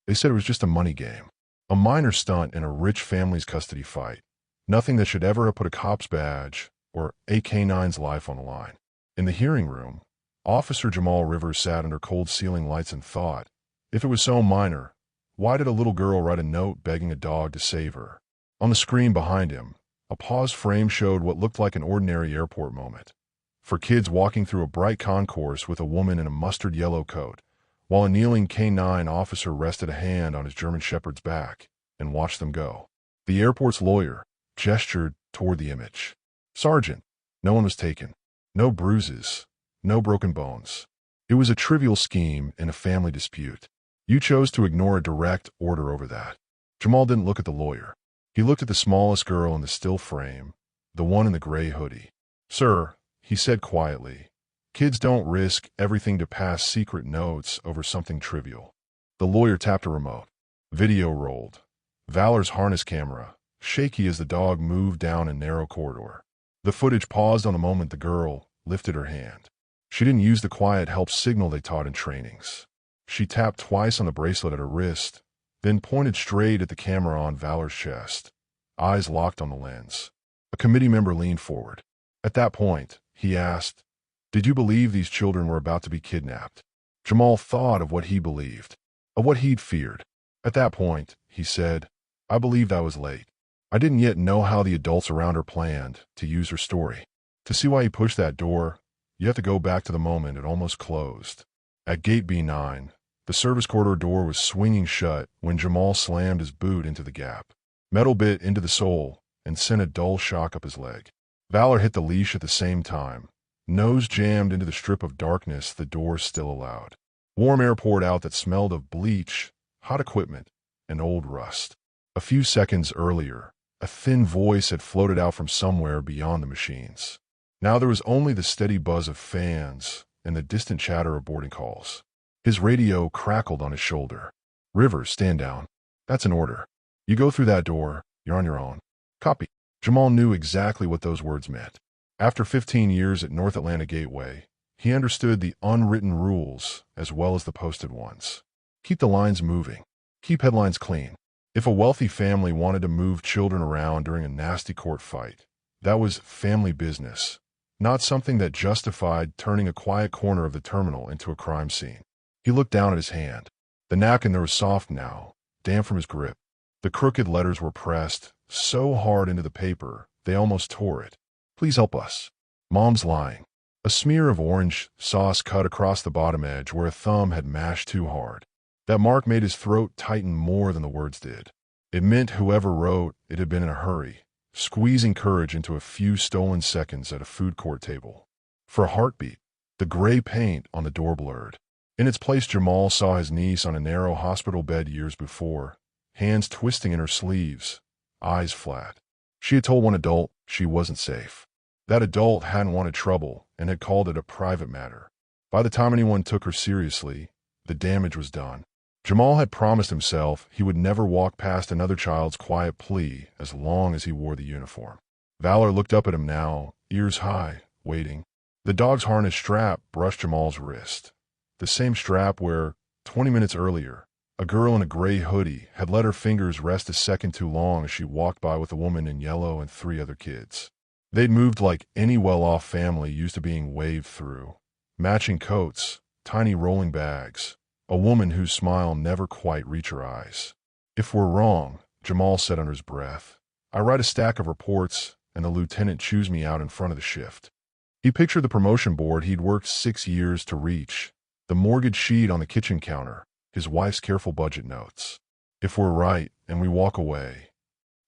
They said it was just a money game, a minor stunt in a rich family's custody fight. Nothing that should ever have put a cop's badge or a K-9's life on the line. In the hearing room, Officer Jamal Rivers sat under cold ceiling lights and thought, if it was so minor, why did a little girl write a note begging a dog to save her? On the screen behind him, a paused frame showed what looked like an ordinary airport moment. For kids walking through a bright concourse with a woman in a mustard yellow coat, while a kneeling K-9 officer rested a hand on his German Shepherd's back and watched them go. The airport's lawyer gestured toward the image. Sergeant, no one was taken. No bruises, no broken bones. It was a trivial scheme in a family dispute. You chose to ignore a direct order over that. Jamal didn't look at the lawyer. He looked at the smallest girl in the still frame, the one in the gray hoodie. Sir, he said quietly, kids don't risk everything to pass secret notes over something trivial. The lawyer tapped a remote. Video rolled. Valor's harness camera, shaky as the dog moved down a narrow corridor. The footage paused on the moment the girl lifted her hand. She didn't use the quiet help signal they taught in trainings. She tapped twice on the bracelet at her wrist, then pointed straight at the camera on Valor's chest, eyes locked on the lens. A committee member leaned forward. At that point, he asked, did you believe these children were about to be kidnapped? Jamal thought of what he believed, of what he'd feared. At that point, he said, I believed I was late. I didn't yet know how the adults around her planned to use her story. To see why he pushed that door, you have to go back to the moment it almost closed. At gate B9, the service corridor door was swinging shut when Jamal slammed his boot into the gap. Metal bit into the sole and sent a dull shock up his leg. Valor hit the leash at the same time, nose jammed into the strip of darkness the door still allowed. Warm air poured out that smelled of bleach, hot equipment, and old rust. A few seconds earlier, a thin voice had floated out from somewhere beyond the machines. Now there was only the steady buzz of fans and the distant chatter of boarding calls. His radio crackled on his shoulder. Rivers, stand down. That's an order. You go through that door, you're on your own. Copy. Jamal knew exactly what those words meant. After 15 years at North Atlanta Gateway, he understood the unwritten rules as well as the posted ones. Keep the lines moving. Keep headlines clean. If a wealthy family wanted to move children around during a nasty court fight, that was family business, not something that justified turning a quiet corner of the terminal into a crime scene. He looked down at his hand. The napkin there was soft now, damp from his grip. The crooked letters were pressed so hard into the paper they almost tore it. Please help us. Mom's lying. A smear of orange sauce cut across the bottom edge where a thumb had mashed too hard. That mark made his throat tighten more than the words did. It meant whoever wrote it had been in a hurry, squeezing courage into a few stolen seconds at a food court table. For a heartbeat, the gray paint on the door blurred. In its place, Jamal saw his niece on a narrow hospital bed years before, hands twisting in her sleeves, eyes flat. She had told one adult she wasn't safe. That adult hadn't wanted trouble and had called it a private matter. By the time anyone took her seriously, the damage was done. Jamal had promised himself he would never walk past another child's quiet plea as long as he wore the uniform. Valor looked up at him now, ears high, waiting. The dog's harness strap brushed Jamal's wrist. The same strap where, 20 minutes earlier, a girl in a gray hoodie had let her fingers rest a second too long as she walked by with a woman in yellow and 3 other kids. They'd moved like any well-off family used to being waved through. Matching coats, tiny rolling bags, a woman whose smile never quite reached her eyes. If we're wrong, Jamal said under his breath, I write a stack of reports and the lieutenant chews me out in front of the shift. He pictured the promotion board he'd worked 6 years to reach, the mortgage sheet on the kitchen counter, his wife's careful budget notes. If we're right and we walk away.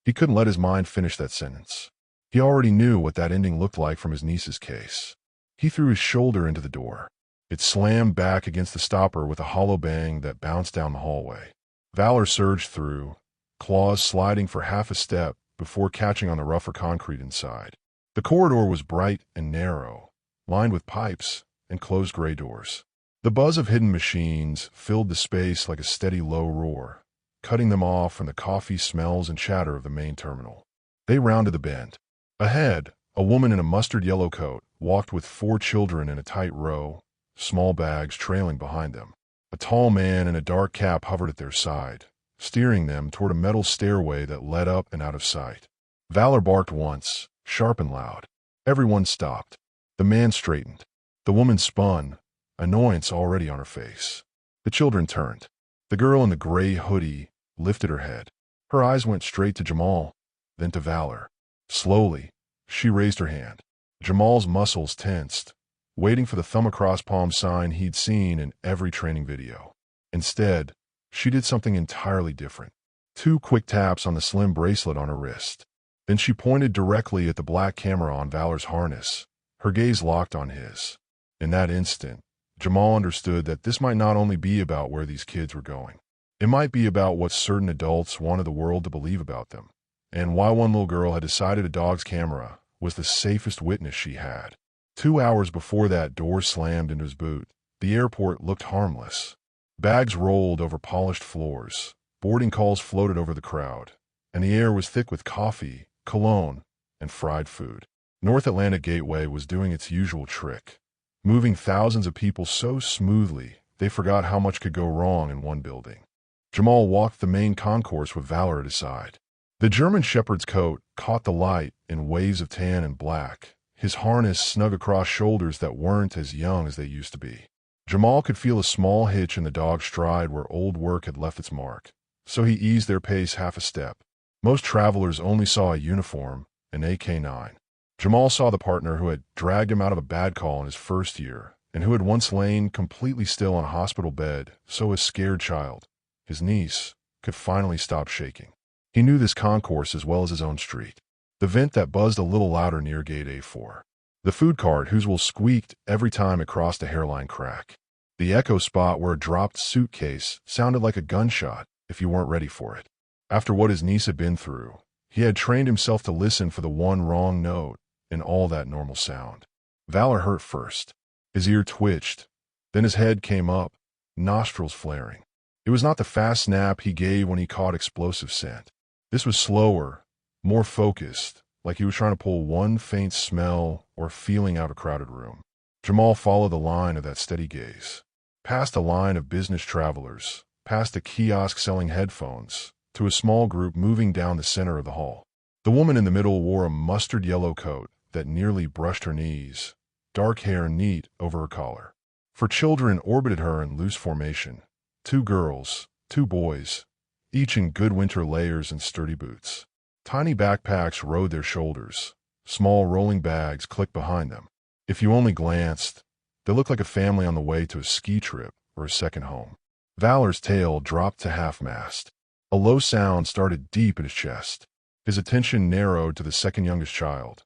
He couldn't let his mind finish that sentence. He already knew what that ending looked like from his niece's case. He threw his shoulder into the door. It slammed back against the stopper with a hollow bang that bounced down the hallway. Valor surged through, claws sliding for half a step before catching on the rougher concrete inside. The corridor was bright and narrow, lined with pipes and closed gray doors. The buzz of hidden machines filled the space like a steady low roar, cutting them off from the coffee smells and chatter of the main terminal. They rounded the bend. Ahead, a woman in a mustard yellow coat walked with 4 children in a tight row, small bags trailing behind them. A tall man in a dark cap hovered at their side, steering them toward a metal stairway that led up and out of sight. Valor barked once, sharp and loud. Everyone stopped. The man straightened. The woman spun, annoyance already on her face. The children turned. The girl in the gray hoodie lifted her head. Her eyes went straight to Jamal, then to Valor. Slowly, she raised her hand. Jamal's muscles tensed, waiting for the thumb across palm sign he'd seen in every training video. Instead, she did something entirely different. 2 quick taps on the slim bracelet on her wrist. Then she pointed directly at the black camera on Valor's harness, her gaze locked on his. In that instant, Jamal understood that this might not only be about where these kids were going. It might be about what certain adults wanted the world to believe about them, and why one little girl had decided a dog's camera was the safest witness she had. 2 hours before that door slammed into his boot, the airport looked harmless. Bags rolled over polished floors, boarding calls floated over the crowd, and the air was thick with coffee, cologne, and fried food. North Atlanta Gateway was doing its usual trick, moving thousands of people so smoothly they forgot how much could go wrong in one building. Jamal walked the main concourse with Valor at his side. The German Shepherd's coat caught the light in waves of tan and black, his harness snug across shoulders that weren't as young as they used to be. Jamal could feel a small hitch in the dog's stride where old work had left its mark, so he eased their pace half a step. Most travelers only saw a uniform, an AK-9. Jamal saw the partner who had dragged him out of a bad call in his first year, and who had once lain completely still on a hospital bed, so a scared child, his niece, could finally stop shaking. He knew this concourse as well as his own street. The vent that buzzed a little louder near gate A4. The food cart whose wheel squeaked every time it crossed a hairline crack. The echo spot where a dropped suitcase sounded like a gunshot if you weren't ready for it. After what his niece had been through, he had trained himself to listen for the one wrong note in all that normal sound. Valor hurt first. His ear twitched. Then his head came up, nostrils flaring. It was not the fast snap he gave when he caught explosive scent. This was slower, more focused, like he was trying to pull one faint smell or feeling out a crowded room. Jamal followed the line of that steady gaze. Past a line of business travelers, past a kiosk selling headphones, to a small group moving down the center of the hall. The woman in the middle wore a mustard yellow coat that nearly brushed her knees, dark hair neat over her collar. 4 children orbited her in loose formation. 2 girls, 2 boys, each in good winter layers and sturdy boots. Tiny backpacks rode their shoulders. Small rolling bags clicked behind them. If you only glanced, they looked like a family on the way to a ski trip or a second home. Valor's tail dropped to half-mast. A low sound started deep in his chest. His attention narrowed to the second youngest child,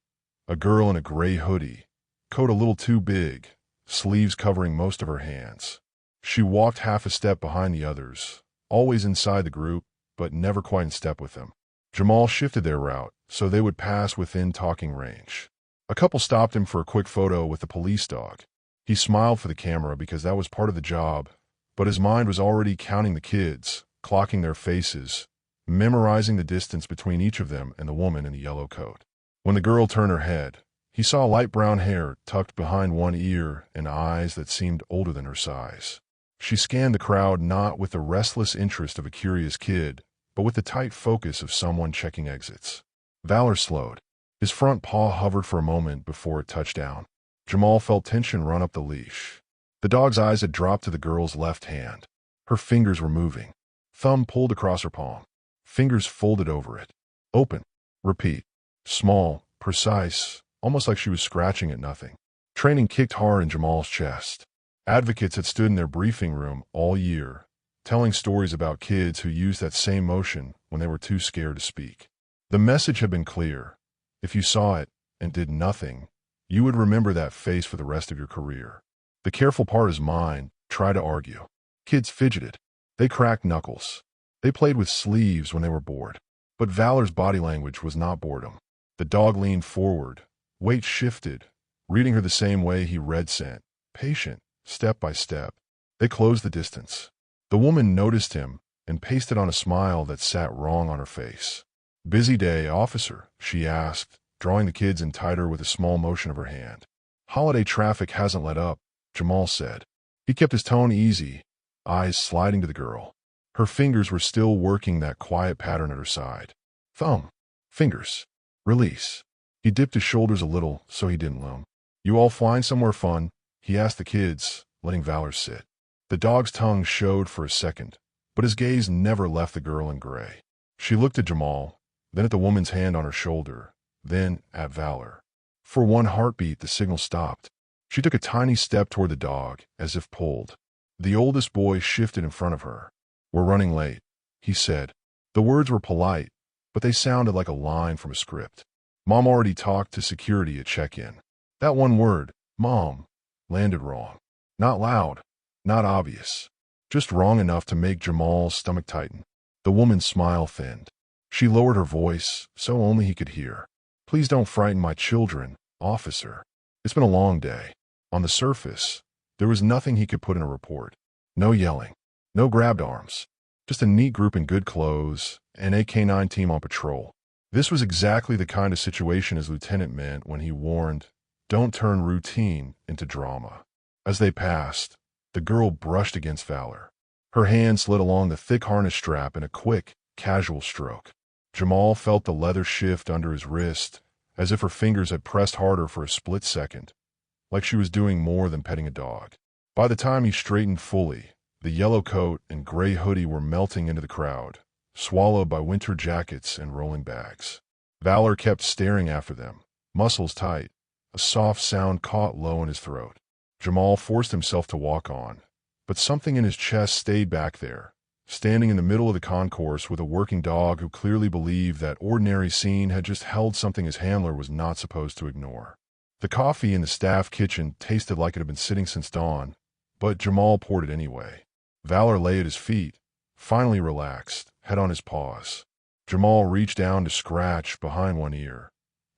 a girl in a gray hoodie, coat a little too big, sleeves covering most of her hands. She walked half a step behind the others, always inside the group, but never quite in step with them. Jamal shifted their route so they would pass within talking range. A couple stopped him for a quick photo with the police dog. He smiled for the camera because that was part of the job, but his mind was already counting the kids, clocking their faces, memorizing the distance between each of them and the woman in the yellow coat. When the girl turned her head, he saw light brown hair tucked behind one ear and eyes that seemed older than her size. She scanned the crowd not with the restless interest of a curious kid, but with the tight focus of someone checking exits. Valor slowed. His front paw hovered for a moment before it touched down. Jamal felt tension run up the leash. The dog's eyes had dropped to the girl's left hand. Her fingers were moving. Thumb pulled across her palm. Fingers folded over it. Open. Repeat. Small, precise, almost like she was scratching at nothing. Training kicked hard in Jamal's chest. Advocates had stood in their briefing room all year, telling stories about kids who used that same motion when they were too scared to speak. The message had been clear. If you saw it and did nothing, you would remember that face for the rest of your career. The careful part is mine. Try to argue. Kids fidgeted. They cracked knuckles. They played with sleeves when they were bored. But Valor's body language was not boredom. The dog leaned forward. Weight shifted, reading her the same way he read scent. Patient, step by step. They closed the distance. The woman noticed him and pasted on a smile that sat wrong on her face. Busy day, officer, she asked, drawing the kids in tighter with a small motion of her hand. Holiday traffic hasn't let up, Jamal said. He kept his tone easy, eyes sliding to the girl. Her fingers were still working that quiet pattern at her side. Thumb. Fingers. Release. He dipped his shoulders a little so he didn't loom. You all flying somewhere fun? He asked the kids, letting Valor sit. The dog's tongue showed for a second, but his gaze never left the girl in gray. She looked at Jamal, then at the woman's hand on her shoulder, then at Valor. For one heartbeat, the signal stopped. She took a tiny step toward the dog, as if pulled. The oldest boy shifted in front of her. We're running late, he said. The words were polite, but they sounded like a line from a script. Mom already talked to security at check-in. That one word, Mom, landed wrong. Not loud, not obvious. Just wrong enough to make Jamal's stomach tighten. The woman's smile thinned. She lowered her voice, so only he could hear. Please don't frighten my children, officer. It's been a long day. On the surface, there was nothing he could put in a report. No yelling. No grabbed arms. Just a neat group in good clothes, an AK-9 team on patrol. This was exactly the kind of situation his lieutenant meant when he warned, don't turn routine into drama. As they passed, the girl brushed against Valor. Her hand slid along the thick harness strap in a quick, casual stroke. Jamal felt the leather shift under his wrist, as if her fingers had pressed harder for a split second, like she was doing more than petting a dog. By the time he straightened fully, the yellow coat and gray hoodie were melting into the crowd, swallowed by winter jackets and rolling bags. Valor kept staring after them, muscles tight, a soft sound caught low in his throat. Jamal forced himself to walk on, but something in his chest stayed back there, standing in the middle of the concourse with a working dog who clearly believed that ordinary scene had just held something his handler was not supposed to ignore. The coffee in the staff kitchen tasted like it had been sitting since dawn, but Jamal poured it anyway. Valor lay at his feet, finally relaxed, head on his paws. Jamal reached down to scratch behind one ear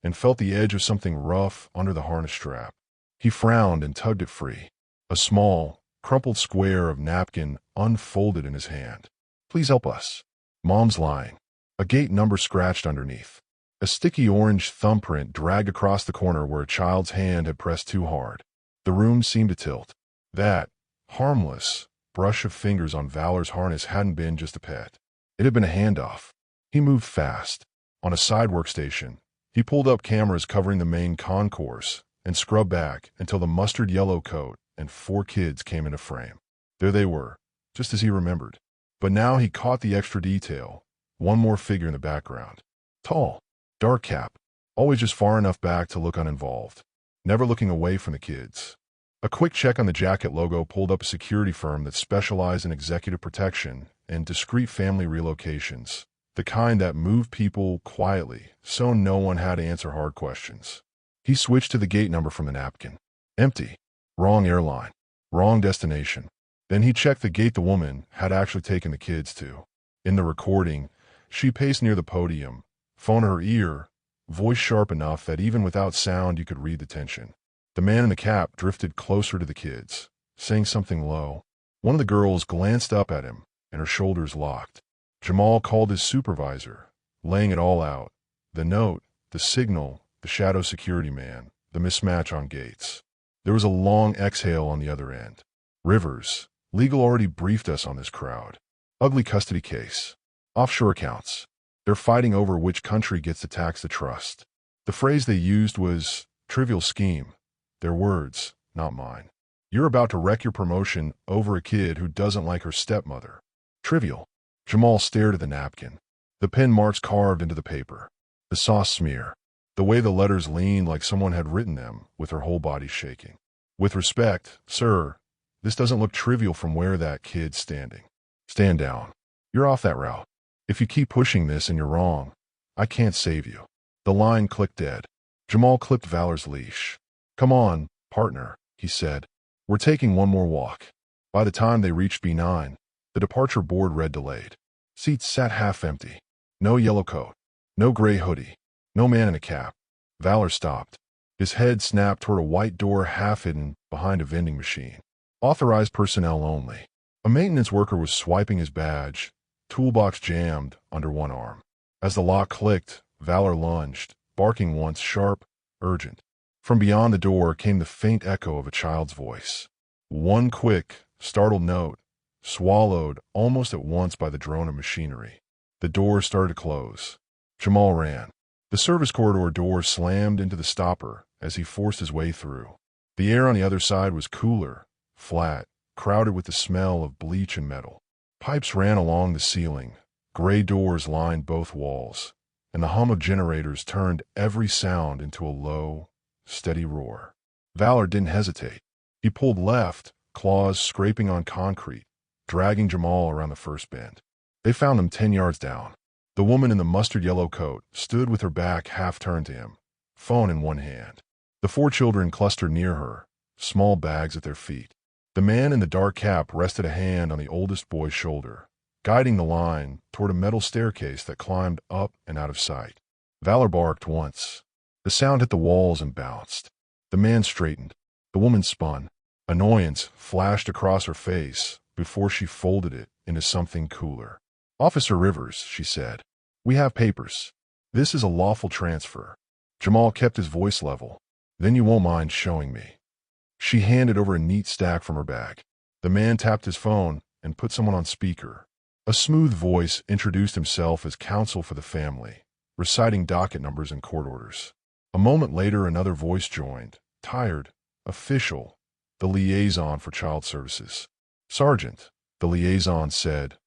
and felt the edge of something rough under the harness strap. He frowned and tugged it free. A small, crumpled square of napkin unfolded in his hand. Please help us. Mom's lying. A gate number scratched underneath. A sticky orange thumbprint dragged across the corner where a child's hand had pressed too hard. The room seemed to tilt. That, harmless, brush of fingers on Valor's harness hadn't been just a pet. It had been a handoff. He moved fast. On a side workstation, he pulled up cameras covering the main concourse and scrubbed back until the mustard yellow coat and 4 kids came into frame. There they were, just as he remembered. But now he caught the extra detail, one more figure in the background. Tall, dark cap, always just far enough back to look uninvolved, never looking away from the kids. A quick check on the jacket logo pulled up a security firm that specialized in executive protection and discreet family relocations, the kind that moved people quietly so no one had to answer hard questions. He switched to the gate number from the napkin. Empty. Wrong airline. Wrong destination. Then he checked the gate the woman had actually taken the kids to. In the recording, she paced near the podium, phone at her ear, voice sharp enough that even without sound you could read the tension. The man in the cap drifted closer to the kids, saying something low. One of the girls glanced up at him, and her shoulders locked. Jamal called his supervisor, laying it all out. The note, the signal, the shadow security man, the mismatch on gates. There was a long exhale on the other end. Rivers, legal already briefed us on this crowd. Ugly custody case. Offshore accounts. They're fighting over which country gets to tax the trust. The phrase they used was, trivial scheme. Their words, not mine. You're about to wreck your promotion over a kid who doesn't like her stepmother. Trivial. Jamal stared at the napkin. The pen marks carved into the paper. The sauce smear. The way the letters leaned like someone had written them, with her whole body shaking. With respect, sir, this doesn't look trivial from where that kid's standing. Stand down. You're off that route. If you keep pushing this and you're wrong, I can't save you. The line clicked dead. Jamal clipped Valor's leash. Come on, partner, he said. We're taking one more walk. By the time they reached B9, the departure board read delayed. Seats sat half empty. No yellow coat. No gray hoodie. No man in a cap. Valor stopped. His head snapped toward a white door half hidden behind a vending machine. Authorized personnel only. A maintenance worker was swiping his badge, toolbox jammed under one arm. As the lock clicked, Valor lunged, barking once sharp, urgent. From beyond the door came the faint echo of a child's voice. One quick, startled note, swallowed almost at once by the drone of machinery. The door started to close. Jamal ran. The service corridor door slammed into the stopper as he forced his way through. The air on the other side was cooler, flat, crowded with the smell of bleach and metal. Pipes ran along the ceiling, gray doors lined both walls, and the hum of generators turned every sound into a low, steady roar. Valor didn't hesitate. He pulled left, claws scraping on concrete, dragging Jamal around the first bend. They found him 10 yards down. The woman in the mustard yellow coat stood with her back half turned to him, phone in one hand. The 4 children clustered near her, small bags at their feet. The man in the dark cap rested a hand on the oldest boy's shoulder, guiding the line toward a metal staircase that climbed up and out of sight. Valor barked once. The sound hit the walls and bounced. The man straightened. The woman spun. Annoyance flashed across her face before she folded it into something cooler. "Officer Rivers," she said, "we have papers. This is a lawful transfer." Jamal kept his voice level. "Then you won't mind showing me." She handed over a neat stack from her bag. The man tapped his phone and put someone on speaker. A smooth voice introduced himself as counsel for the family, reciting docket numbers and court orders. A moment later, another voice joined, tired, official, the liaison for child services. "Sergeant," the liaison said,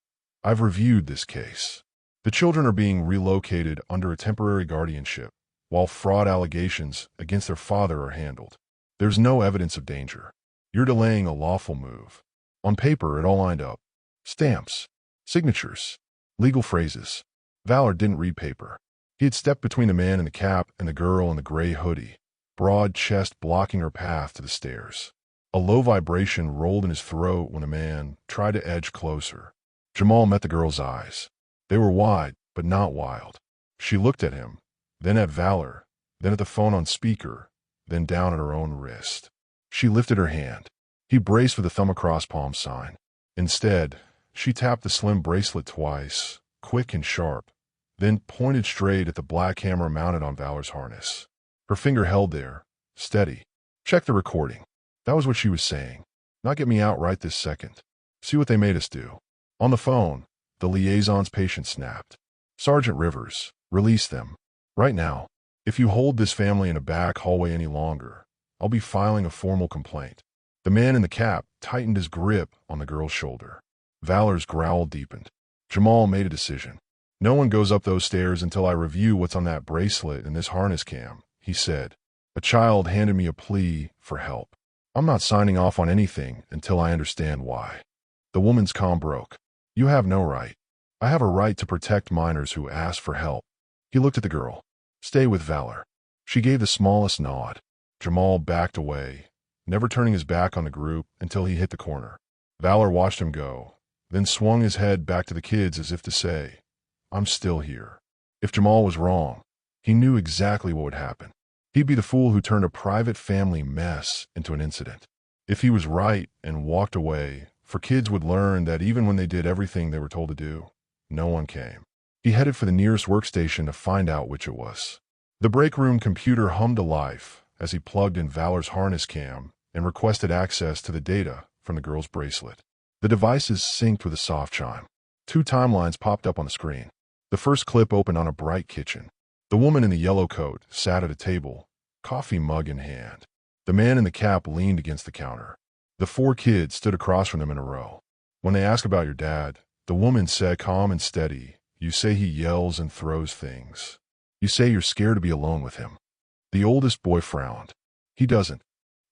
"I've reviewed this case. The children are being relocated under a temporary guardianship, while fraud allegations against their father are handled. There's no evidence of danger. You're delaying a lawful move." On paper, it all lined up. Stamps, signatures, legal phrases. Valor didn't read paper. He had stepped between the man in the cap and the girl in the gray hoodie, broad chest blocking her path to the stairs. A low vibration rolled in his throat when the man tried to edge closer. Jamal met the girl's eyes. They were wide, but not wild. She looked at him, then at Valor, then at the phone on speaker, then down at her own wrist. She lifted her hand. He braced for the thumb across palm sign. Instead, she tapped the slim bracelet twice, quick and sharp, then pointed straight at the black hammer mounted on Valor's harness. Her finger held there, steady. "Check the recording." That was what she was saying. "Not get me out right this second. See what they made us do." On the phone, the liaison's patient snapped. "Sergeant Rivers, release them. Right now. If you hold this family in a back hallway any longer, I'll be filing a formal complaint." The man in the cap tightened his grip on the girl's shoulder. Valor's growl deepened. Jamal made a decision. "No one goes up those stairs until I review what's on that bracelet and this harness cam," he said. "A child handed me a plea for help. I'm not signing off on anything until I understand why." The woman's calm broke. "You have no right. I have a right to protect minors who ask for help." He looked at the girl. "Stay with Valor." She gave the smallest nod. Jamal backed away, never turning his back on the group until he hit the corner. Valor watched him go, then swung his head back to the kids as if to say, "I'm still here." If Jamal was wrong, he knew exactly what would happen. He'd be the fool who turned a private family mess into an incident. If he was right and walked away, for kids would learn that even when they did everything they were told to do, no one came. He headed for the nearest workstation to find out which it was. The break room computer hummed to life as he plugged in Valor's harness cam and requested access to the data from the girl's bracelet. The devices synced with a soft chime. 2 timelines popped up on the screen. The first clip opened on a bright kitchen. The woman in the yellow coat sat at a table, coffee mug in hand. The man in the cap leaned against the counter. The 4 kids stood across from them in a row. When they asked about your dad, the woman said calm and steady, "You say he yells and throws things. You say you're scared to be alone with him." The oldest boy frowned. "He doesn't."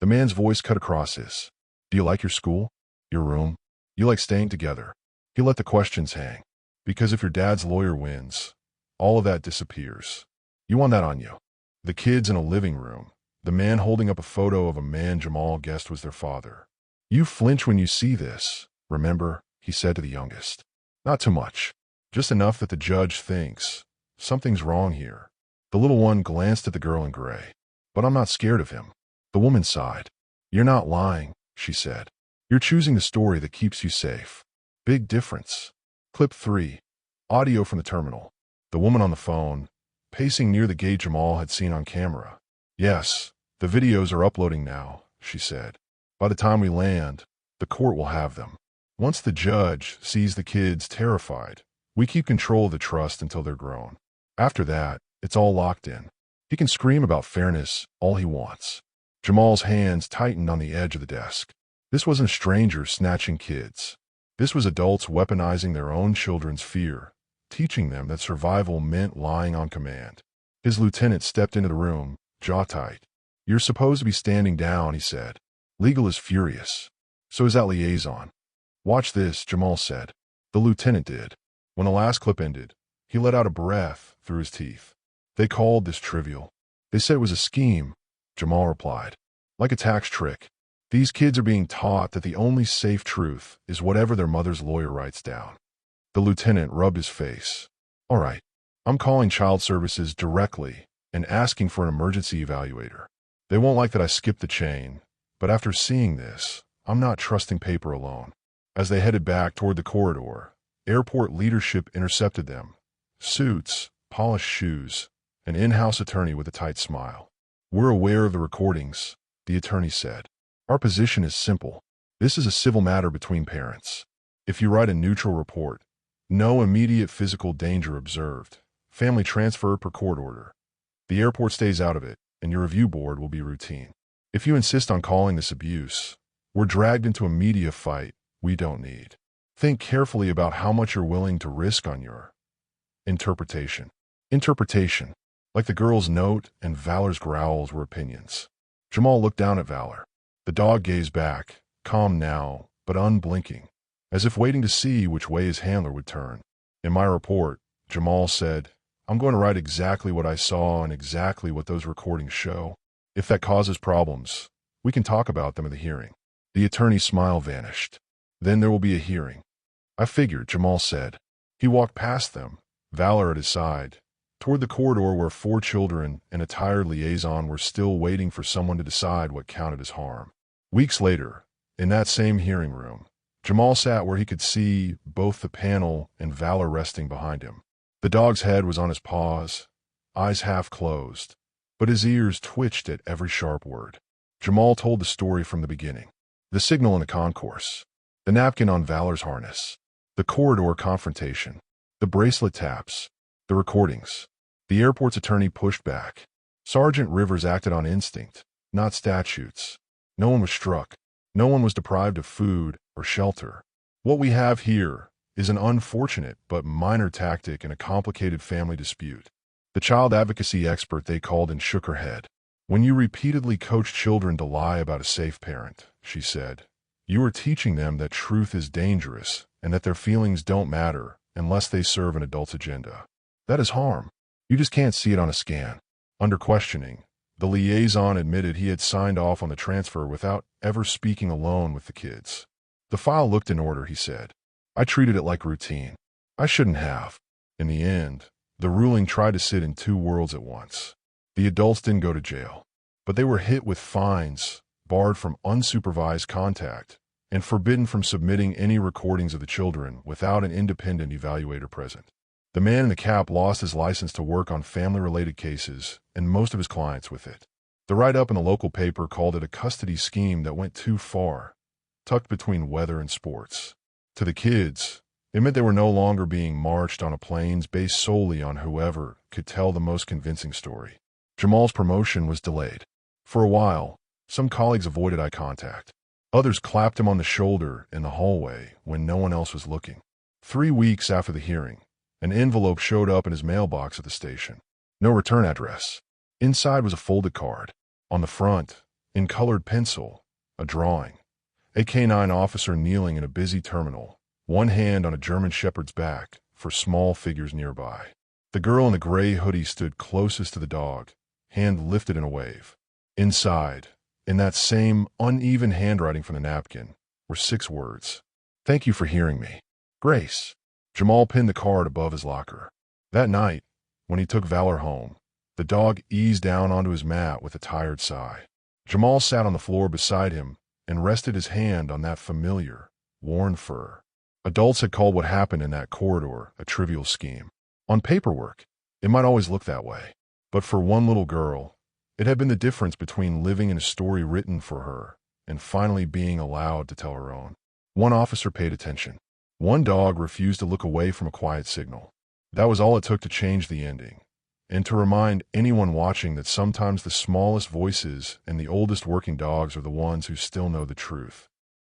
The man's voice cut across his. "Do you like your school? Your room? You like staying together?" He let the questions hang. "Because if your dad's lawyer wins, all of that disappears. You want that on you." The kids in a living room, the man holding up a photo of a man Jamal guessed was their father. "You flinch when you see this, remember?" he said to the youngest. "Not too much. Just enough that the judge thinks something's wrong here." The little one glanced at the girl in gray. "But I'm not scared of him." The woman sighed. "You're not lying," she said. "You're choosing the story that keeps you safe." Big difference. Clip 3. Audio from the terminal. The woman on the phone, pacing near the gate Jamal had seen on camera. "Yes, the videos are uploading now," she said. "By the time we land, the court will have them." Once the judge sees the kids terrified, we keep control of the trust until they're grown. After that, it's all locked in. He can scream about fairness all he wants. Jamal's hands tightened on the edge of the desk. This wasn't strangers snatching kids. This was adults weaponizing their own children's fear, teaching them that survival meant lying on command. His lieutenant stepped into the room, jaw tight. "You're supposed to be standing down," he said. "Legal is furious. So is that liaison." "Watch this," Jamal said. The lieutenant did. When the last clip ended, he let out a breath through his teeth. "They called this trivial. They said it was a scheme," Jamal replied. "Like a tax trick. These kids are being taught that the only safe truth is whatever their mother's lawyer writes down." The lieutenant rubbed his face. "All right, I'm calling child services directly and asking for an emergency evaluator. They won't like that I skipped the chain, but after seeing this, I'm not trusting paper alone." As they headed back toward the corridor, airport leadership intercepted them. Suits, polished shoes, an in-house attorney with a tight smile. "We're aware of the recordings," the attorney said. "Our position is simple. This is a civil matter between parents. If you write a neutral report, no immediate physical danger observed, family transfer per court order, the airport stays out of it, and your review board will be routine. If you insist on calling this abuse, we're dragged into a media fight we don't need. Think carefully about how much you're willing to risk on your interpretation." Interpretation. Like the girl's note and Valor's growls were opinions. Jamal looked down at Valor. The dog gazed back, calm now, but unblinking, as if waiting to see which way his handler would turn. "In my report," Jamal said, "I'm going to write exactly what I saw and exactly what those recordings show. If that causes problems, we can talk about them at the hearing." The attorney's smile vanished. "Then there will be a hearing." "I figured," Jamal said. He walked past them, Valor at his side, toward the corridor where 4 children and a tired liaison were still waiting for someone to decide what counted as harm. Weeks later, in that same hearing room, Jamal sat where he could see both the panel and Valor resting behind him. The dog's head was on his paws, eyes half closed, but his ears twitched at every sharp word. Jamal told the story from the beginning. The signal in the concourse, the napkin on Valor's harness, the corridor confrontation, the bracelet taps, the recordings. The airport's attorney pushed back. Sergeant Rivers acted on instinct, not statutes. No one was struck. No one was deprived of food or shelter. What we have here is an unfortunate but minor tactic in a complicated family dispute. The child advocacy expert they called in shook her head. "When you repeatedly coach children to lie about a safe parent," she said, "you are teaching them that truth is dangerous and that their feelings don't matter unless they serve an adult's agenda. That is harm. You just can't see it on a scan." Under questioning, the liaison admitted he had signed off on the transfer without ever speaking alone with the kids. "The file looked in order," he said. "I treated it like routine. I shouldn't have." In the end, the ruling tried to sit in 2 worlds at once. The adults didn't go to jail, but they were hit with fines, barred from unsupervised contact, and forbidden from submitting any recordings of the children without an independent evaluator present. The man in the cap lost his license to work on family-related cases, and most of his clients with it. The write-up in the local paper called it a custody scheme that went too far, tucked between weather and sports. To the kids, it meant they were no longer being marched on a plains based solely on whoever could tell the most convincing story. Jamal's promotion was delayed. For a while, some colleagues avoided eye contact. Others clapped him on the shoulder in the hallway when no one else was looking. 3 weeks after the hearing, an envelope showed up in his mailbox at the station. No return address. Inside was a folded card. On the front, in colored pencil, a drawing. A K-9 officer kneeling in a busy terminal, one hand on a German shepherd's back for small figures nearby. The girl in the gray hoodie stood closest to the dog, hand lifted in a wave. Inside, in that same uneven handwriting from the napkin, were 6 words. "Thank you for hearing me. Grace." Jamal pinned the card above his locker. That night, when he took Valor home, the dog eased down onto his mat with a tired sigh. Jamal sat on the floor beside him and rested his hand on that familiar, worn fur. Adults had called what happened in that corridor a trivial scheme. On paperwork, it might always look that way. But for one little girl, it had been the difference between living in a story written for her and finally being allowed to tell her own. One officer paid attention. One dog refused to look away from a quiet signal. That was all it took to change the ending, and to remind anyone watching that sometimes the smallest voices and the oldest working dogs are the ones who still know the truth.